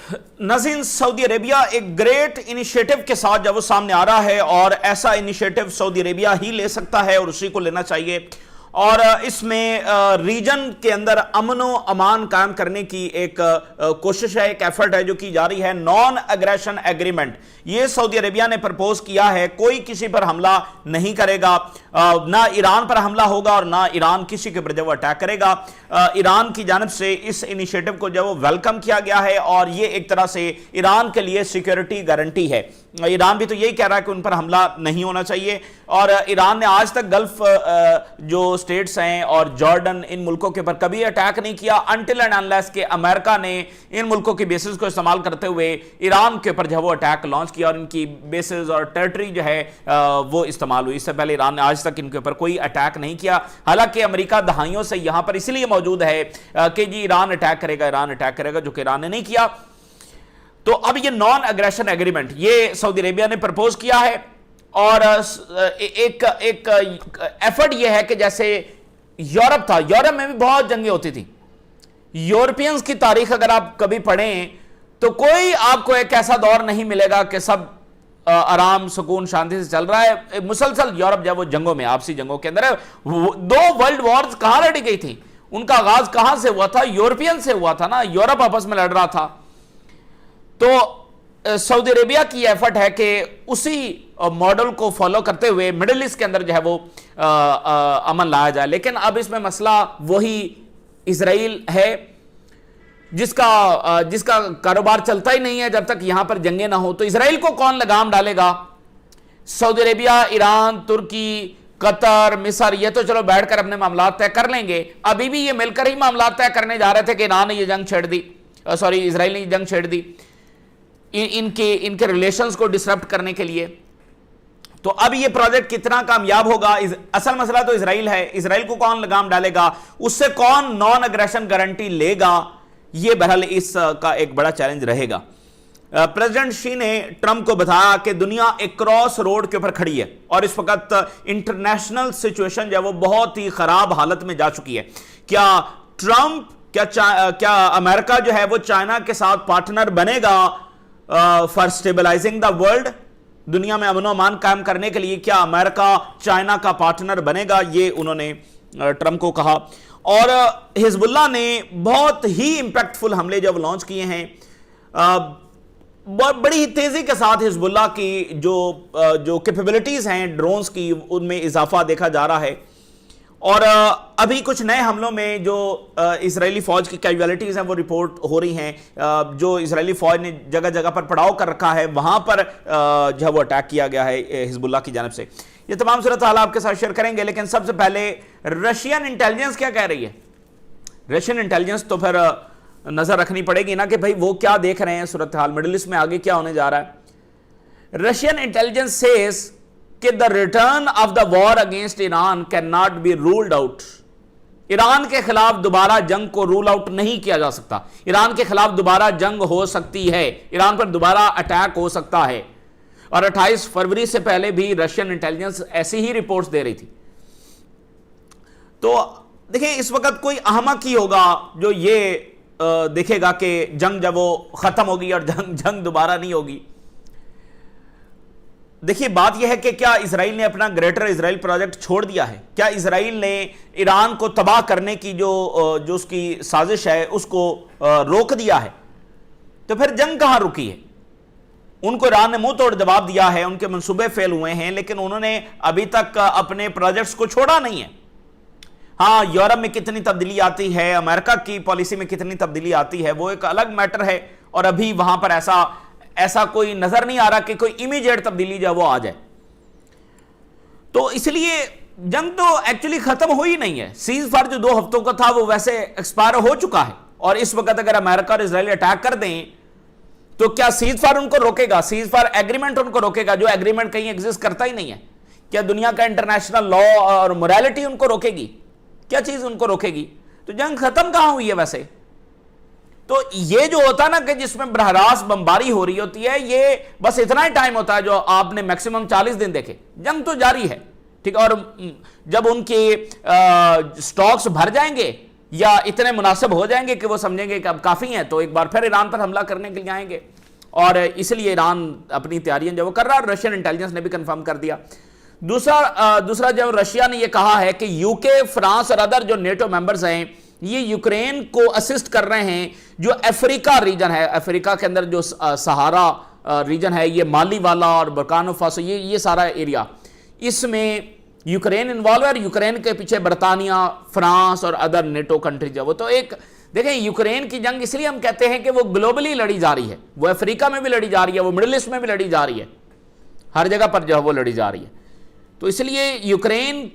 नाज़रीन, Saudi Arabia एक great initiative के साथ जब वो सामने आ रहा है और ऐसा इनिशिएटिव सऊदी अरेबिया ही ले सकता है और उसी को लेना चाहिए। और इसमें रीजन के अंदर अमन व अमान कायम करने की एक कोशिश है, एक एफर्ट है जो की जा रही है। नॉन एग्रेशन एग्रीमेंट ये सऊदी अरेबिया ने प्रपोज किया है। कोई किसी पर हमला नहीं करेगा, ना ईरान पर हमला होगा और ना ईरान किसी के ऊपर जब वो अटैक करेगा। ईरान की जानिब से इस इनिशिएटिव को जब वो वेलकम किया गया है और ये एक तरह से ईरान के लिए सिक्योरिटी गारंटी है। ईरान भी तो यही कह रहा है कि उन पर हमला नहीं होना चाहिए। और ईरान ने आज तक गल्फ जो स्टेट्स हैं और जॉर्डन, इन मुल्कों के ऊपर कभी अटैक नहीं किया अनटिल एंड अनलेस के अमेरिका ने इन मुल्कों की बेसिस को इस्तेमाल करते हुए ईरान के ऊपर जो वो अटैक लॉन्च किया और इनकी बेसिस और टेरिटरी जो है वो इस्तेमाल हुई। इससे पहले ईरान ने आज तक इनके ऊपर कोई अटैक नहीं किया। हालांकि अमेरिका दहाइयों से यहां पर इसलिए मौजूद है कि जी ईरान अटैक करेगा, जो कि ईरान ने नहीं किया। तो अब ये नॉन एग्रेशन एग्रीमेंट ये सऊदी अरेबिया ने प्रपोज किया है और एक एफर्ट ये है कि जैसे यूरोप था, यूरोप में भी बहुत जंगें होती थी। यूरोपियंस की तारीख अगर आप कभी पढ़ें तो कोई आपको एक ऐसा दौर नहीं मिलेगा कि सब आराम सुकून शांति से चल रहा है। मुसलसल यूरोप जब वो जंगों में, आपसी जंगों के अंदर, दो वर्ल्ड वॉर्स कहां लड़ी गई थी, उनका आगाज कहां से हुआ था? यूरोपियन से हुआ था ना, यूरोप आपस में लड़ रहा था। तो सऊदी अरेबिया की एफर्ट है कि उसी मॉडल को फॉलो करते हुए मिडिल ईस्ट के अंदर जो है वो अमन लाया जाए। लेकिन अब इसमें मसला वही इजराइल है जिसका कारोबार चलता ही नहीं है जब तक यहां पर जंगे ना हो। तो इजराइल को कौन लगाम डालेगा? सऊदी अरेबिया, ईरान, तुर्की, कतर, मिस्र, ये तो चलो बैठकर अपने मामला तय कर लेंगे। अभी भी ये मिलकर ही मामला तय करने जा रहे थे कि ईरान ने ये जंग छेड़ दी, इजराइल ने ये जंग छेड़ दी इनके रिलेशंस को डिसरप्ट करने के लिए। तो अब ये प्रोजेक्ट कितना कामयाब होगा? असल मसला तो इजराइल है। इजराइल को कौन लगाम डालेगा, उससे कौन नॉन अग्रेशन गारंटी लेगा, ये बहरहाल इसका एक बड़ा चैलेंज रहेगा। प्रेसिडेंट शी ने ट्रंप को बताया कि दुनिया एक क्रॉस रोड के ऊपर खड़ी है और इस वक्त इंटरनेशनल सिचुएशन जो है वो बहुत ही खराब हालत में जा चुकी है। क्या ट्रंप, क्या अमेरिका जो है वो चाइना के साथ पार्टनर बनेगा फॉर स्टेबलाइजिंग द वर्ल्ड? दुनिया में अमन अमान कायम करने के लिए क्या अमेरिका चाइना का पार्टनर बनेगा? ये उन्होंने ट्रंप को कहा। और हिजबुल्लाह ने बहुत ही इंपैक्टफुल हमले जब लॉन्च किए हैं, बड़ी तेजी के साथ हिजबुल्लाह की जो कैपेबिलिटीज हैं ड्रोन्स की, उनमें इजाफा देखा जा रहा है। और अभी कुछ नए हमलों में जो इजरायली फौज की कैजुअलिटीज हैं वो रिपोर्ट हो रही हैं। जो इजरायली फौज ने जगह जगह पर पड़ाव कर रखा है वहां पर जो है वो अटैक किया गया है हिजबुल्लाह की जानिब से। ये तमाम सूरत हाल आपके साथ शेयर करेंगे, लेकिन सबसे पहले रशियन इंटेलिजेंस क्या कह रही है। रशियन इंटेलिजेंस तो फिर नजर रखनी पड़ेगी ना कि भाई वो क्या देख रहे हैं सूरत हाल, मिडिल ईस्ट में आगे क्या होने जा रहा है। रशियन इंटेलिजेंस सेज कि the return of the war against Iran can not be ruled out. Iran के खिलाफ दोबारा जंग को रूल आउट नहीं किया जा सकता। ईरान के खिलाफ दोबारा जंग हो सकती है, ईरान पर दोबारा अटैक हो सकता है। और 28 फरवरी से पहले भी रशियन इंटेलिजेंस ऐसी ही रिपोर्ट्स दे रही थी। तो देखिए, इस वक्त कोई अहमक ही होगा जो ये देखेगा कि जंग जब वो खत्म होगी और जंग दोबारा नहीं होगी। देखिए, बात यह है कि क्या इजराइल ने अपना ग्रेटर इजराइल प्रोजेक्ट छोड़ दिया है? क्या इजराइल ने ईरान को तबाह करने की जो उसकी साजिश है उसको रोक दिया है? तो फिर जंग कहां रुकी है? उनको ईरान ने मुंह तोड़ जवाब दिया है, उनके मंसूबे फेल हुए हैं, लेकिन उन्होंने अभी तक अपने प्रोजेक्ट्स को छोड़ा नहीं है। हाँ, यूरोप में कितनी तब्दीली आती है, अमेरिका की पॉलिसी में कितनी तब्दीली आती है, वो एक अलग मैटर है। और अभी वहां पर ऐसा कोई नजर नहीं आ रहा कि कोई इमीडिएट तब्दीली जो वो आ जाए। तो इसलिए जंग तो एक्चुअली खत्म हो ही नहीं है। सीज फायर जो 2 हफ्तों का था वो वैसे एक्सपायर हो चुका है। और इस वक्त अगर अमेरिका और इजराइल अटैक कर दें तो क्या सीज फायर उनको रोकेगा? सीज फायर एग्रीमेंट उनको रोकेगा, जो एग्रीमेंट कहीं एग्जिस्ट करता ही नहीं है? क्या दुनिया का इंटरनेशनल लॉ और मोरालिटी उनको रोकेगी? क्या चीज उनको रोकेगी? तो जंग खत्म कहां हुई है वैसे? तो ये जो होता है ना कि जिसमें बरहरास बमबारी हो रही होती है, ये बस इतना ही टाइम होता है जो आपने मैक्सिमम 40 दिन देखे। जंग तो जारी है, ठीक। और जब उनके स्टॉक्स भर जाएंगे या इतने मुनासिब हो जाएंगे कि वो समझेंगे कि अब काफ़ी हैं तो एक बार फिर ईरान पर हमला करने के लिए आएंगे। और इसलिए ईरान अपनी तैयारियां जो वो कर रहा है, रशियन इंटेलिजेंस ने भी कंफर्म कर दिया। दूसरा जो रशिया ने ये कहा है कि यूके, फ्रांस और अदर जो नेटो मेंबर्स हैं ये यूक्रेन को असिस्ट कर रहे हैं। जो अफ्रीका रीजन है, अफ्रीका के अंदर जो सहारा रीजन है, ये माली वाला और बुर्किना फासो, ये सारा एरिया, इसमें यूक्रेन इन्वॉल्व है। और यूक्रेन के पीछे बरतानिया, फ्रांस और अदर नेटो कंट्रीज है। वो तो एक देखें, यूक्रेन की जंग इसलिए हम कहते हैं कि वो ग्लोबली लड़ी जा रही है, वो अफ्रीका में भी लड़ी जा रही है, वो मिडिल ईस्ट में भी लड़ी जा रही है, हर जगह पर जो है वो लड़ी जा रही है। तो इसलिए यूक्रेन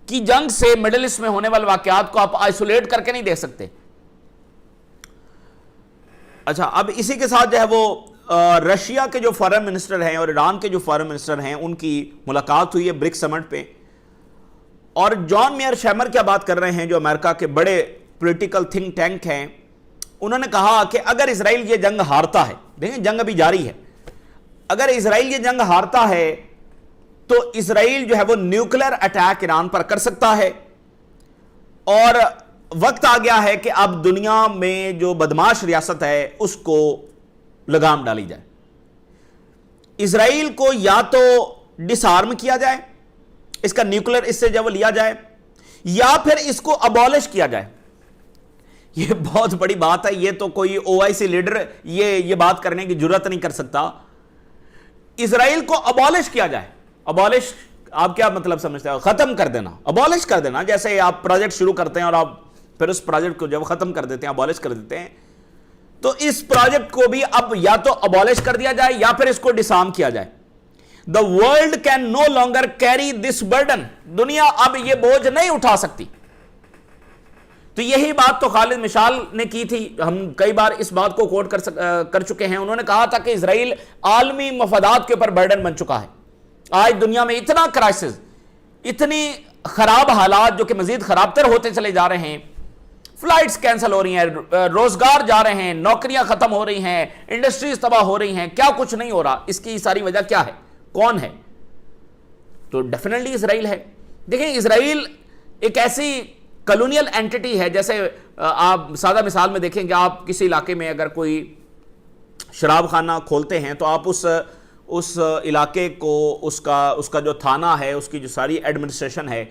की जंग से मिडिल ईस्ट में होने वाले वाकयात को आप आइसोलेट करके नहीं देख सकते। अच्छा, अब इसी के साथ जो है वो रशिया के जो फॉरेन मिनिस्टर हैं और ईरान के जो फॉरेन मिनिस्टर हैं उनकी मुलाकात हुई है ब्रिक्स समिट पे। और जॉन मेयर शैमर क्या बात कर रहे हैं, जो अमेरिका के बड़े पॉलिटिकल थिंक टैंक हैं, उन्होंने कहा कि अगर इजराइल ये जंग हारता है, देखें जंग अभी जारी है, अगर इजराइल ये जंग हारता है तो इजराइल जो है वो न्यूक्लियर अटैक ईरान पर कर सकता है। और वक्त आ गया है कि अब दुनिया में जो बदमाश रियासत है उसको लगाम डाली जाए। इजराइल को या तो डिसआर्म किया जाए, इसका न्यूक्लियर इससे जब लिया जाए, या फिर इसको अबॉलिश किया जाए। यह बहुत बड़ी बात है, यह तो कोई ओआईसी लीडर ये बात करने की जरूरत नहीं कर सकता। इजराइल को अबॉलिश किया जाए। अबॉलिश आप क्या मतलब समझते हो? खत्म कर देना, अबॉलिश कर देना। जैसे आप प्रोजेक्ट शुरू करते हैं और आप फिर उस प्रोजेक्ट को जब खत्म कर देते हैं, अबॉलिश कर देते हैं, तो इस प्रोजेक्ट को भी अब या तो अबॉलिश कर दिया जाए या फिर इसको डिसआर्म किया जाए। The world can no longer carry this burden. दुनिया अब यह बोझ नहीं उठा सकती। तो यही बात तो खालिद मिशाल ने की थी, हम कई बार इस बात को कोट कर चुके हैं। उन्होंने कहा था कि इजराइल आलमी मफादात के ऊपर बर्डन बन चुका है। आज दुनिया में इतना क्राइसिस, इतनी खराब हालात जो कि मजीद खराबतर होते चले जा रहे हैं, फ्लाइट्स कैंसिल हो रही हैं, रोजगार जा रहे हैं, नौकरियां खत्म हो रही हैं, इंडस्ट्रीज तबाह हो रही हैं, क्या कुछ नहीं हो रहा। इसकी सारी वजह क्या है, कौन है? तो डेफिनेटली इजराइल है। देखिए, इजराइल एक ऐसी कॉलोनियल एंटिटी है, जैसे आप सादा मिसाल में देखेंगे, आप किसी इलाके में अगर कोई शराब खाना खोलते हैं तो आप उस इलाके को, उसका जो थाना है, उसकी जो सारी एडमिनिस्ट्रेशन है,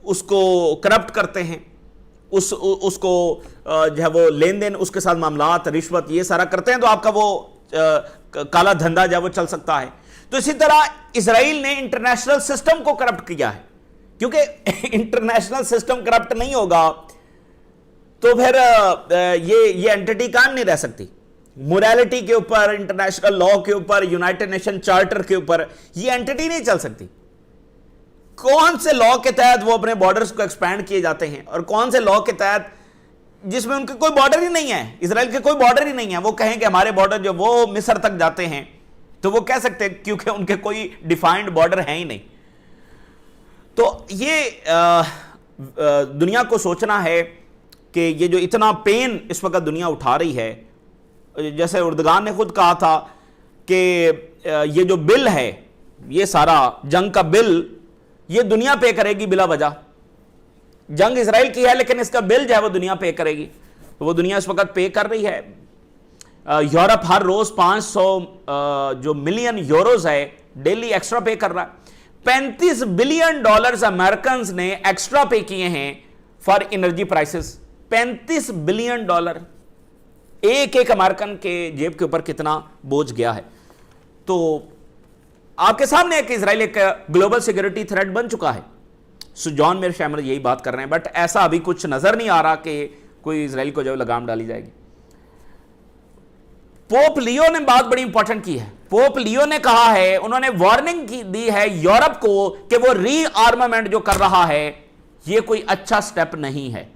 उसको करप्ट करते हैं, उसको जो है वो लेन देन, उसके साथ मामलात, रिश्वत, ये सारा करते हैं, तो आपका वो काला धंधा जो है वो चल सकता है। तो इसी तरह इजराइल ने इंटरनेशनल सिस्टम को करप्ट किया है, क्योंकि इंटरनेशनल सिस्टम करप्ट नहीं होगा तो फिर ये एंटिटी कायम नहीं रह सकती। मोरालिटी के ऊपर, इंटरनेशनल लॉ के ऊपर, यूनाइटेड नेशन चार्टर के ऊपर ये एंटिटी नहीं चल सकती। कौन से लॉ के तहत वो अपने बॉर्डर्स को एक्सपैंड किए जाते हैं और कौन से लॉ के तहत जिसमें उनके कोई बॉर्डर ही नहीं है, इजराइल के कोई बॉर्डर ही नहीं है। वो कहें कि हमारे बॉर्डर जो वो मिस्र तक जाते हैं, तो वो कह सकते हैं क्योंकि उनके कोई डिफाइंड बॉर्डर है ही नहीं। तो ये दुनिया को सोचना है कि ये जो इतना पेन इस वक्त दुनिया उठा रही है, जैसे उर्दगान ने खुद कहा था कि ये जो बिल है, ये सारा जंग का बिल, ये दुनिया पे करेगी बिला वजह। जंग इजराइल की है लेकिन इसका बिल जो है वो दुनिया पे करेगी। तो वो दुनिया इस वक्त पे कर रही है। यूरोप हर रोज 500 जो मिलियन यूरोज है डेली एक्स्ट्रा पे कर रहा है। $35 बिलियन अमेरिकन ने एक्स्ट्रा पे किए हैं फॉर एनर्जी प्राइसेस। $35 बिलियन एक अमेरिकन के जेब के ऊपर कितना बोझ गया है। तो आपके सामने है कि इजराइल एक ग्लोबल सिक्योरिटी थ्रेट बन चुका है। सो जॉन मेयर शैमर यही बात कर रहे हैं, बट ऐसा अभी कुछ नजर नहीं आ रहा कि कोई इजराइल को जो लगाम डाली जाएगी। पोप लियो ने बात बड़ी इंपॉर्टेंट की है। पोप लियो ने कहा है, उन्होंने वार्निंग दी है यूरोप को कि वो रीआर्मामेंट जो कर रहा है ये कोई अच्छा स्टेप नहीं है।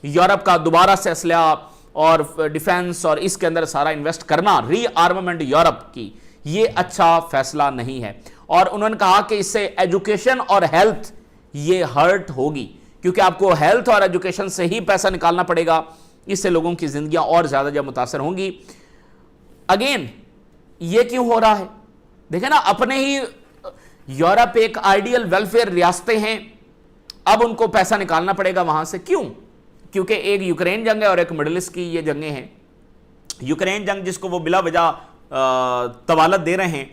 यूरोप का दोबारा से असलहा और डिफेंस और इसके अंदर सारा इन्वेस्ट करना, रीआर्मामेंट यूरोप की, ये अच्छा फैसला नहीं है। और उन्होंने कहा कि इससे एजुकेशन और हेल्थ ये हर्ट होगी, क्योंकि आपको हेल्थ और एजुकेशन से ही पैसा निकालना पड़ेगा। इससे लोगों की जिंदगियां और ज्यादा जब मुतासर होंगी। अगेन, ये क्यों हो रहा है? देखें ना, अपने ही यूरोप एक आइडियल वेलफेयर रियासतें हैं, अब उनको पैसा निकालना पड़ेगा वहां से। क्यों क्योंकि एक यूक्रेन जंग है और एक मिडिल ईस्ट की ये जंगें हैं। यूक्रेन जंग जिसको वो बिला वजह तवालत दे रहे हैं,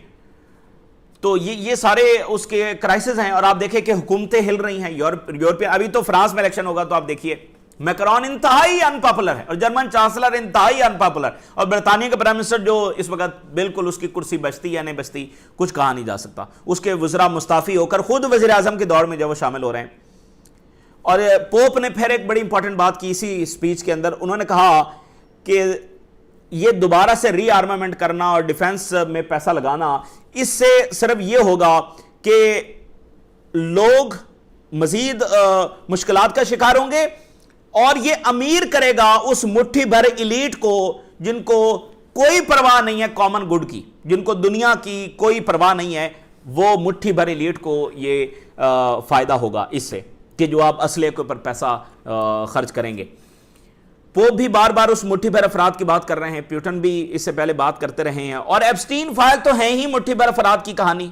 तो ये सारे उसके क्राइसिस हैं। और आप देखें कि हुकूमतें हिल रही हैं यूरोपियन। अभी तो फ्रांस में इलेक्शन होगा, तो आप देखिए मैक्रोन इंतहाई अनपॉपुलर है और जर्मन चांसलर इंतहाई अनपॉपुलर, और बरतानिया के प्राइम मिनिस्टर जो इस वक्त बिल्कुल उसकी कुर्सी बचती या नहीं बचती कुछ कहा नहीं जा सकता। उसके वज़रा मुस्ताफी होकर खुद वज़ीर आज़म के दौर में जब वो शामिल हो रहे हैं। और पोप ने फिर एक बड़ी इंपॉर्टेंट बात की इसी स्पीच के अंदर। उन्होंने कहा कि ये दोबारा से रीआर्मामेंट करना और डिफेंस में पैसा लगाना, इससे सिर्फ ये होगा कि लोग मजीद मुश्किलात का शिकार होंगे और ये अमीर करेगा उस मुट्ठी भर इलीट को जिनको कोई परवाह नहीं है कॉमन गुड की, जिनको दुनिया की कोई परवाह नहीं है। वो मुट्ठी भर इलीट को ये फायदा होगा इससे कि जो आप असले के ऊपर पैसा खर्च करेंगे। पोप भी बार बार उस मुट्ठी भर अफराद की बात कर रहे हैं, प्यूटन भी इससे पहले बात करते रहे हैं। और एप्स्टीन फाइल तो है ही मुट्ठी भर अफराद की कहानी,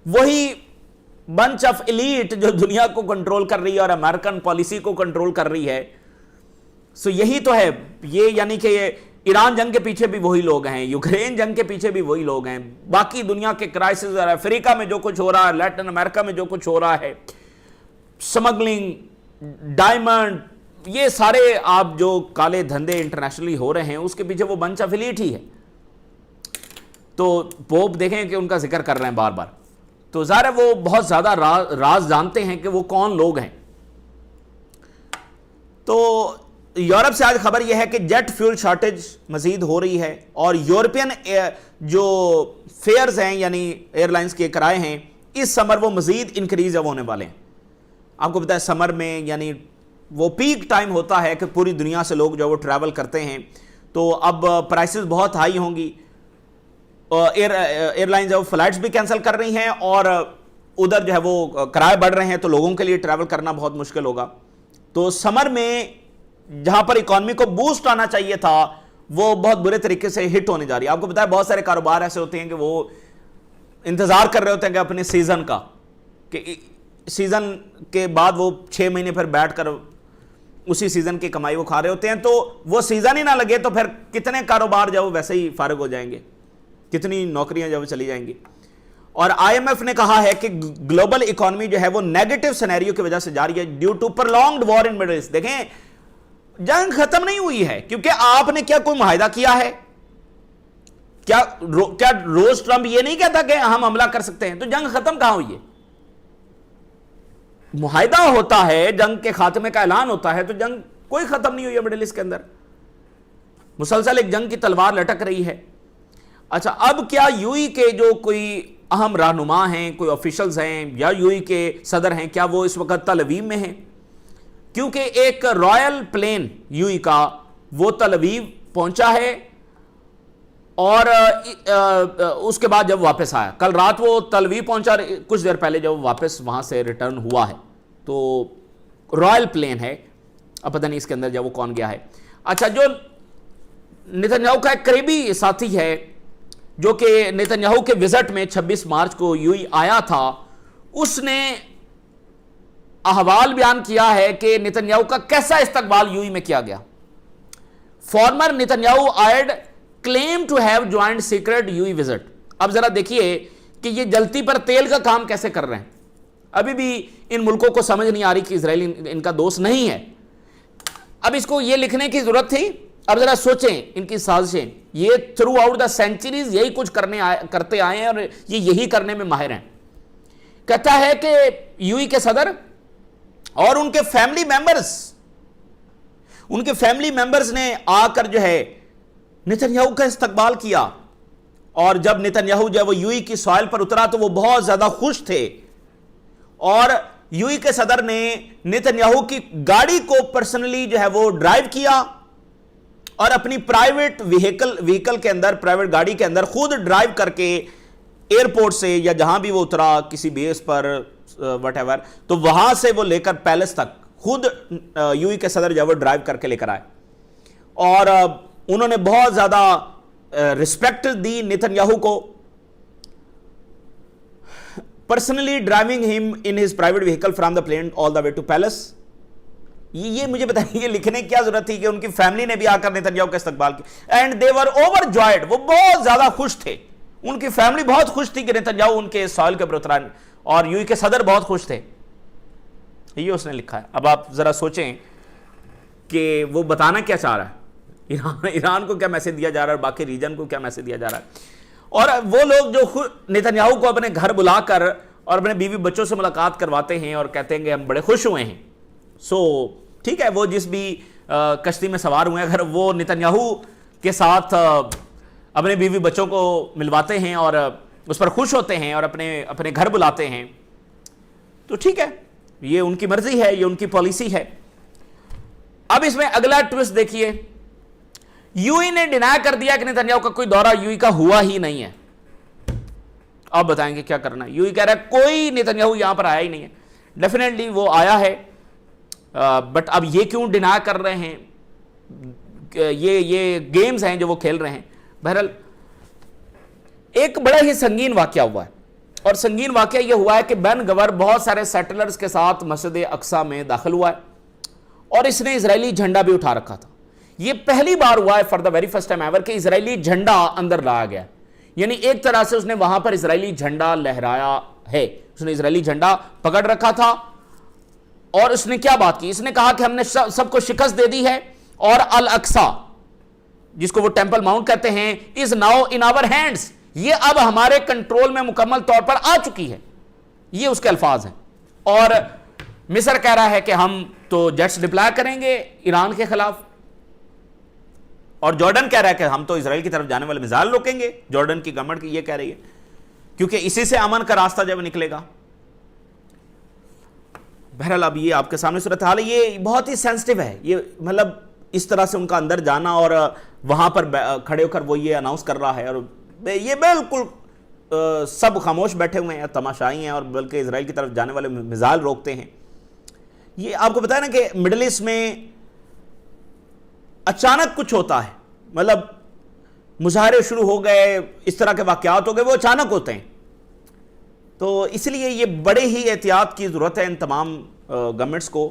वही बंच ऑफ एलीट जो दुनिया को कंट्रोल कर रही है और अमेरिकन पॉलिसी को कंट्रोल कर रही है। सो यही तो है ये, यानी कि ईरान जंग के पीछे भी वही लोग हैं, यूक्रेन जंग के पीछे भी वही लोग हैं, बाकी दुनिया के क्राइसिस, अफ्रीका में जो कुछ हो रहा है, लैटिन अमेरिका में जो कुछ हो रहा है, स्मगलिंग, डायमंड, ये सारे आप जो काले धंधे इंटरनेशनली हो रहे हैं उसके पीछे वो बंच ऑफ एलीट ही है। तो पोप देखें कि उनका जिक्र कर रहे हैं बार बार, तो ज़ाहिर है वो बहुत ज़्यादा राज जानते हैं कि वो कौन लोग हैं। तो यूरोप से आज खबर यह है कि जेट फ्यूल शॉर्टेज मजीद हो रही है और यूरोपियन जो फेयर्स हैं यानी एयरलाइंस के किराए हैं इस समर वो मजीद इंक्रीज अब होने वाले हैं। आपको पता है समर में यानी वो पीक टाइम होता है कि पूरी दुनिया से लोग जो वो ट्रैवल करते हैं, तो अब प्राइसेस बहुत हाई होंगी। एयरलाइंस जो फ्लाइट्स भी कैंसिल कर रही हैं और उधर जो है वो किराए बढ़ रहे हैं, तो लोगों के लिए ट्रैवल करना बहुत मुश्किल होगा। तो समर में जहां पर इकॉनमी को बूस्ट आना चाहिए था वो बहुत बुरे तरीके से हिट होने जा रही है। आपको पता है बहुत सारे कारोबार ऐसे होते हैं कि वो इंतजार कर रहे होते हैं कि अपने सीजन का, कि सीजन के बाद वो 6 महीने फिर बैठकर उसी सीजन की कमाई वो खा रहे होते हैं। तो वो सीजन ही ना लगे तो फिर कितने कारोबार जो वैसे ही फारिग हो जाएंगे, कितनी नौकरियां जब चली जाएंगी। और आईएमएफ ने कहा है कि ग्लोबल इकोनॉमी जो है वो नेगेटिव सिनेरियो की वजह से जा रही है due to prolonged war in Middle East. देखें जंग खत्म नहीं हुई है, क्योंकि आपने क्या कोई मुआहिदा किया है? क्या रोज ट्रंप ये नहीं कहता कि हम हमला कर सकते हैं? तो जंग खत्म कहां हुई है? मुआहिदा होता है, जंग के खात्मे का ऐलान होता है, तो जंग कोई खत्म नहीं हुई है मिडिल ईस्ट के अंदर। मुसलसल एक जंग की तलवार लटक रही है। अच्छा, अब क्या यूएई के जो कोई अहम रहनुमा हैं, कोई ऑफिशियल्स हैं या यूएई के सदर हैं, क्या वो इस वक्त तल अवीव में हैं? क्योंकि एक रॉयल प्लेन यूएई का वो तल अवीव पहुंचा है और उसके बाद जब वापस आया, कल रात वो तल अवीव पहुंचा, कुछ देर पहले जब वापस वहां से रिटर्न हुआ है। तो रॉयल प्लेन है, अब पता नहीं इसके अंदर जब वो कौन गया है। अच्छा, जो नेतन्याहू का एक करीबी साथी है जो कि नेतन्याहू के विजिट में 26 मार्च को यूएई आया था, उसने अहवाल बयान किया है कि नेतन्याहू का कैसा इस्तकबाल यूएई में किया गया। Former Netanyahu aide claim to have joint secret UAE visit. अब जरा देखिए कि ये जलती पर तेल का काम कैसे कर रहे हैं। अभी भी इन मुल्कों को समझ नहीं आ रही कि इजराइल इनका दोस्त नहीं है। अब इसको ये लिखने की जरूरत थी। अब जरा सोचें इनकी साजिशें, ये थ्रू आउट द सेंचुरीज यही कुछ करते आए हैं और ये यही करने में माहिर हैं। कहता है कि यूएई के सदर और उनके फैमिली मेंबर्स ने आकर जो है नेतन्याहू का इस्तकबाल किया। और जब नेतन्याहू जब वो यूएई की सॉइल पर उतरा तो वो बहुत ज्यादा खुश थे और यूएई के सदर ने नेतन्याहू की गाड़ी को पर्सनली जो है वो ड्राइव किया और अपनी प्राइवेट व्हीकल के अंदर, प्राइवेट गाड़ी के अंदर खुद ड्राइव करके एयरपोर्ट से या जहां भी वो उतरा, किसी बेस पर व्हाटएवर, तो वहां से वो लेकर पैलेस तक खुद यूएई के सदर जब वो ड्राइव करके लेकर आए। और उन्होंने बहुत ज्यादा रिस्पेक्ट दी नेतन्याहू को, personally driving him in his private vehicle from the plane all the way to palace. ये मुझे बताइए, ये लिखने की क्या जरूरत थी कि उनकी फैमिली ने भी आकर नेतन्याहू का इस्तकबाल किया, एंड दे वर ओवरजॉयड, वो बहुत ज्यादा खुश थे, उनकी फैमिली बहुत खुश थी कि नेतन्याहू उनके सॉइल के ऊपर उतरा, और यूएई के सदर बहुत खुश थे। ये उसने लिखा है। अब आप जरा सोचें कि वो बताना क्या चाह रहा है, ईरान को क्या मैसेज दिया जा रहा है, बाकी रीजन को क्या मैसेज दिया जा रहा है। और वो लोग जो नेतन्याहू को अपने घर बुलाकर और अपने बीवी बच्चों से मुलाकात करवाते हैं और कहते हैं कि हम बड़े खुश हुए हैं, सो ठीक है, वो जिस भी कश्ती में सवार हुए हैं, अगर वो नेतन्याहू के साथ अपने बीवी बच्चों को मिलवाते हैं और उस पर खुश होते हैं और अपने अपने घर बुलाते हैं, तो ठीक है, ये उनकी मर्जी है, ये उनकी पॉलिसी है। अब इसमें अगला ट्विस्ट देखिए, यूएई ने डिनाई कर दिया कि नेतन्याहू का कोई दौरा यूएई का हुआ ही नहीं है। अब बताएंगे क्या करना है। यूएई कह रहा है कोई नेतन्याहू यहां पर आया ही नहीं है। डेफिनेटली वो आया है, बट अब ये क्यों डिनाई कर रहे हैं, ये गेम्स हैं जो वो खेल रहे हैं। बहरहाल एक बड़ा ही संगीन वाकया हुआ है, और संगीन वाकया यह हुआ है कि बेन गवर बहुत सारे सेटलर्स के साथ मस्जिद अक्सा में दाखिल हुआ है, और इसने इजरायली झंडा भी उठा रखा था। यह पहली बार हुआ है for the very first time ever कि इजरायली झंडा अंदर लाया गया, यानी एक तरह से उसने वहां पर इजरायली झंडा लहराया है। उसने इजरायली झंडा पकड़ रखा था, और उसने क्या बात की, इसने कहा कि हमने सबको शिकस्त दे दी है, और अल अक्सा, जिसको वो टेंपल माउंट कहते हैं, is now in our hands, ये अब हमारे कंट्रोल में मुकम्मल तौर पर आ चुकी है। ये उसके अल्फाज हैं। और मिस्र कह रहा है कि हम तो जेट्स डिप्लॉय करेंगे ईरान के खिलाफ, और जॉर्डन कह रहा है कि हम तो इजराइल की तरफ जाने वाले मिसाइल रोकेंगे। जॉर्डन की गवर्नमेंट की ये कह रही है, क्योंकि इसी से अमन का रास्ता जब निकलेगा। बहरहाल अब ये आपके सामने सूरत हाल है, ये बहुत ही सेंसिटिव है। ये मतलब इस तरह से उनका अंदर जाना और वहां पर खड़े होकर वो ये अनाउंस कर रहा है, और ये बिल्कुल सब खामोश बैठे हुए हैं, तमाशाई हैं, और बल्कि इजराइल की तरफ जाने वाले मिसाइल रोकते हैं। ये आपको बताया ना कि मिडिल ईस्ट में अचानक कुछ होता है, मतलब मुजाहरे शुरू हो गए, इस तरह के वाकयात हो गए, वो अचानक होते हैं। तो इसलिए ये बड़े ही एहतियात की ज़रूरत है इन तमाम गवर्नमेंट्स को,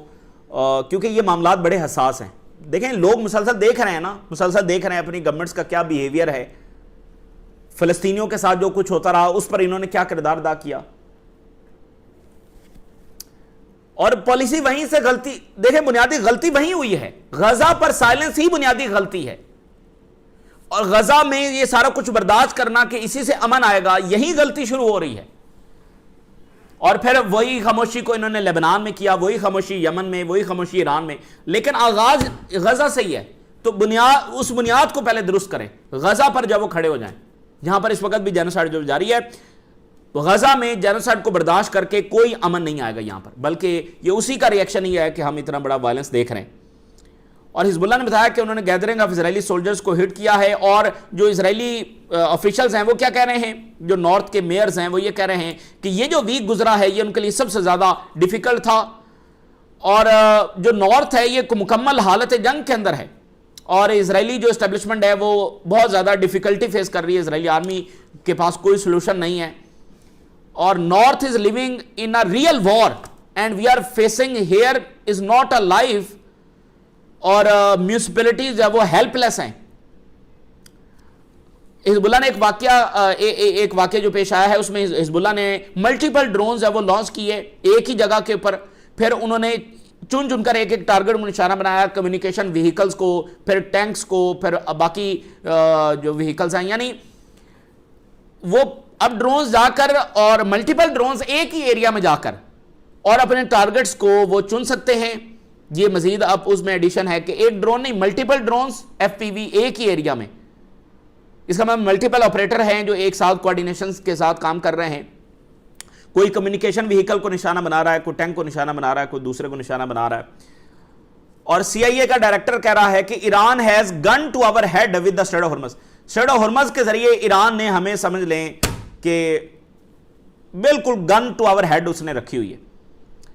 क्योंकि ये मामलात बड़े हसास हैं। देखें, लोग मुसलसल देख रहे हैं ना, मुसलसल देख रहे हैं अपनी गवर्नमेंट्स का क्या बिहेवियर है, फ़लस्तीनियों के साथ जो कुछ होता रहा उस पर इन्होंने क्या किरदार अदा किया, और पॉलिसी वहीं से गलती। देखें, बुनियादी गलती वहीं हुई है, गजा पर साइलेंस ही बुनियादी गलती है, और गजा में ये सारा कुछ बर्दाश्त करना कि इसी से अमन आएगा, यही गलती शुरू हो रही है। और फिर वही खामोशी को इन्होंने लेबनान में किया, वही खामोशी यमन में, वही खामोशी ईरान में। लेकिन आगाज गजा से ही है, तो उस बुनियाद को पहले दुरुस्त करें, गजा पर जब वो खड़े हो जाएं, जहां पर इस वक्त भी जेनोसाइड जो जारी है। गजा में जेनोसाइड को बर्दाश्त करके कोई अमन नहीं आएगा यहां पर, बल्कि ये उसी का रिएक्शन ही है कि हम इतना बड़ा वायलेंस देख रहे हैं। और हिजबुल्लाह ने बताया कि उन्होंने गैदरिंग ऑफ इजरायली सोल्जर्स को हिट किया है, और जो इजरायली ऑफिशियल्स हैं वो क्या कह रहे हैं, जो नॉर्थ के मेयर्स हैं वो ये कह रहे हैं कि ये जो वीक गुजरा है ये उनके लिए सबसे ज़्यादा डिफ़िकल्ट था, और जो नॉर्थ है ये मुकम्मल हालत जंग के अंदर है, और इजरायली जो इस्टेब्लिशमेंट है वो बहुत ज़्यादा डिफ़िकल्टी फेस कर रही है, इजरायली आर्मी के पास कोई सोल्यूशन नहीं है, और north is living in a real war and we are facing here is not a life, और म्यूनिसिपैलिटीज है वो हेल्पलेस हैं। हिजबुल्लाह ने एक वाकया जो पेश आया है उसमें हिजबुल्लाह ने मल्टीपल ड्रोन्स है वो लॉन्च किए एक ही जगह के ऊपर, फिर उन्होंने चुन चुनकर एक एक टारगेट में निशाना बनाया, कम्युनिकेशन व्हीकल्स को, फिर टैंक्स को, फिर बाकी जो व्हीकल्स हैं, यानी वो अब ड्रोन्स जाकर और मल्टीपल ड्रोन्स एक ही एरिया में जाकर और अपने टारगेट्स को वो चुन सकते हैं। ये मजीद अब उसमें एडिशन है कि एक ड्रोन नहीं, मल्टीपल ड्रोन्स एफपीवी एक ही एरिया में। इसका मतलब मल्टीपल ऑपरेटर हैं जो एक साथ कोऑर्डिनेशन के साथ काम कर रहे हैं। कोई कम्युनिकेशन व्हीकल को निशाना बना रहा है, कोई टैंक को निशाना बना रहा है, कोई दूसरे को निशाना बना रहा है। और सीआईए का डायरेक्टर कह रहा है कि Iran has gun to our head with the Strait of Hormuz. Strait of Hormuz के जरिए ईरान ने हमें, समझ लें कि बिल्कुल गन टू आवर हेड उसने रखी हुई है।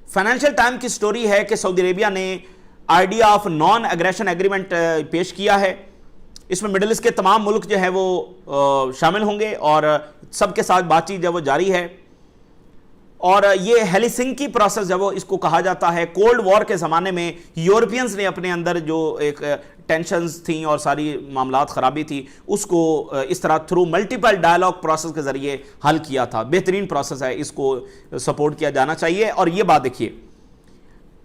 फाइनेंशियल टाइम की स्टोरी है कि सऊदी अरेबिया ने idea of non aggression agreement पेश किया है। इसमें मिडिल ईस्ट के तमाम मुल्क जो है वो शामिल होंगे और सबके साथ बातचीत जो वो जारी है। और ये हेलिसिंकी प्रोसेस जब वो इसको कहा जाता है, कोल्ड वॉर के ज़माने में यूरोपियंस ने अपने अंदर जो एक टेंशन्स थी और सारी मामलात ख़राबी थी उसको इस तरह थ्रू मल्टीपल डायलॉग प्रोसेस के ज़रिए हल किया था। बेहतरीन प्रोसेस है, इसको सपोर्ट किया जाना चाहिए। और ये बात देखिए,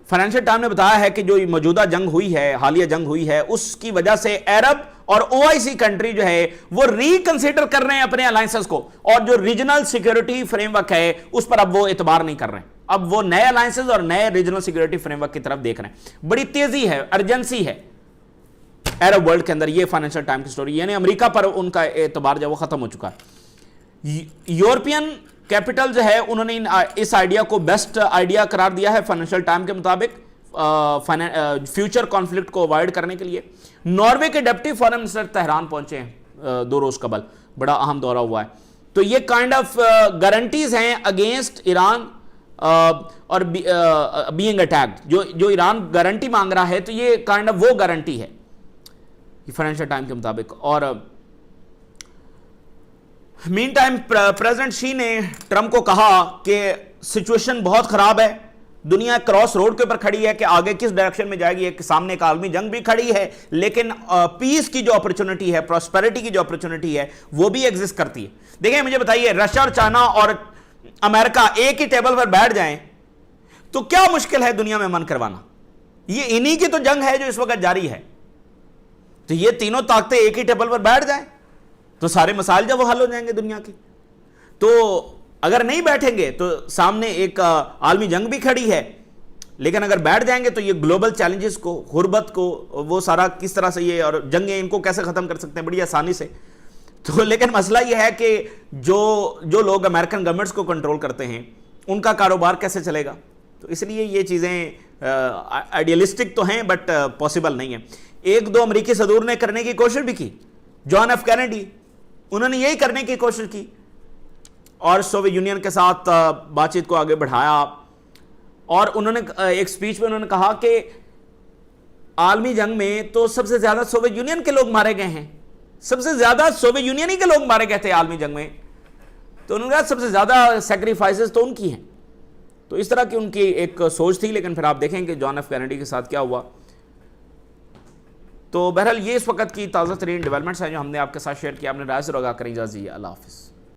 फाइनेंशियल टाइम ने बताया है कि जो मौजूदा जंग हुई है, हालिया जंग हुई है, उसकी वजह से अरब और ओआईसी कंट्री जो है वो रिकंसिडर कर रहे हैं अपने अलायंसेस को, और जो रीजनल सिक्योरिटी फ्रेमवर्क है उस पर अब वो एतबार नहीं कर रहे हैं। अब वो नए अलायंसेस और नए रीजनल सिक्योरिटी फ्रेमवर्क की तरफ देख रहे हैं। बड़ी तेजी है, अर्जेंसी है अरब वर्ल्ड के अंदर। ये फाइनेंशियल टाइम की स्टोरी, यानी अमेरिका पर उनका एतबार जो वो खत्म हो चुका है। यूरोपियन कैपिटल जो है उन्होंने इस आइडिया को बेस्ट आइडिया करार दिया है फाइनेंशियल टाइम के मुताबिक, फ्यूचर कॉन्फ्लिक्ट को अवॉइड करने के लिए। नॉर्वे के डिप्टी फॉरेन मिनिस्टर तेहरान पहुंचे हैं 2 रोज कबल, बड़ा अहम दौरा हुआ है। तो ये काइंड ऑफ गारंटीज हैं अगेंस्ट ईरान और बीइंग अटैक्ड। जो ईरान गारंटी मांग रहा है तो ये काइंड ऑफ वो गारंटी है फाइनेंशियल टाइम के मुताबिक। और मीन टाइम प्रेसिडेंट शी ने ट्रंप को कहा कि सिचुएशन बहुत खराब है, दुनिया क्रॉस रोड के ऊपर खड़ी है कि आगे किस डायरेक्शन में जाएगी। एक सामने एक आलमी जंग भी खड़ी है, लेकिन पीस की जो अपॉर्चुनिटी है, प्रॉस्पेरिटी की जो अपॉर्चुनिटी है वो भी एग्जिस्ट करती है। देखिए मुझे बताइए, रशिया और चाइना और अमेरिका एक ही टेबल पर बैठ जाएं तो क्या मुश्किल है दुनिया में मन करवाना। ये इन्हीं की तो जंग है जो इस वक्त जारी है। तो ये तीनों ताकतें एक ही टेबल पर बैठ जाएं तो सारे मसाइल जब वो हल हो जाएंगे दुनिया के। तो अगर नहीं बैठेंगे तो सामने एक आलमी जंग भी खड़ी है, लेकिन अगर बैठ जाएंगे तो ये ग्लोबल चैलेंजेस को, गुर्बत को, वो सारा किस तरह से ये और जंगें इनको कैसे खत्म कर सकते हैं बड़ी आसानी से। तो लेकिन मसला ये है कि जो लोग अमेरिकन गवर्नमेंट्स को कंट्रोल करते हैं उनका कारोबार कैसे चलेगा। तो इसलिए ये चीज़ें आइडियलिस्टिक तो हैं बट पॉसिबल नहीं है। 1-2 अमेरिकी सदूर ने करने की कोशिश भी की, जॉन एफ कैनेडी, उन्होंने यही करने की कोशिश की और सोवियत यूनियन के साथ बातचीत को आगे बढ़ाया। और उन्होंने एक स्पीच में उन्होंने कहा कि आलमी जंग में तो सबसे ज्यादा सोवियत यूनियन के लोग मारे गए हैं, सबसे ज्यादा सोवियत यूनियन ही के लोग मारे गए थे आलमी जंग में। तो उन्होंने कहा सबसे ज्यादा सैक्रिफाइसेस तो उनकी हैं। तो इस तरह की उनकी एक सोच थी, लेकिन फिर आप देखें कि जॉन एफ कैनेडी के साथ क्या हुआ। तो बहरहाल ये इस वक्त की ताज़ा तरीन डेवलपमेंट्स हैं जो हमने आपके साथ शेयर किया। आपने राय से रगा करें। इजाज़त दीजिए, अल्लाह हाफ़िज़।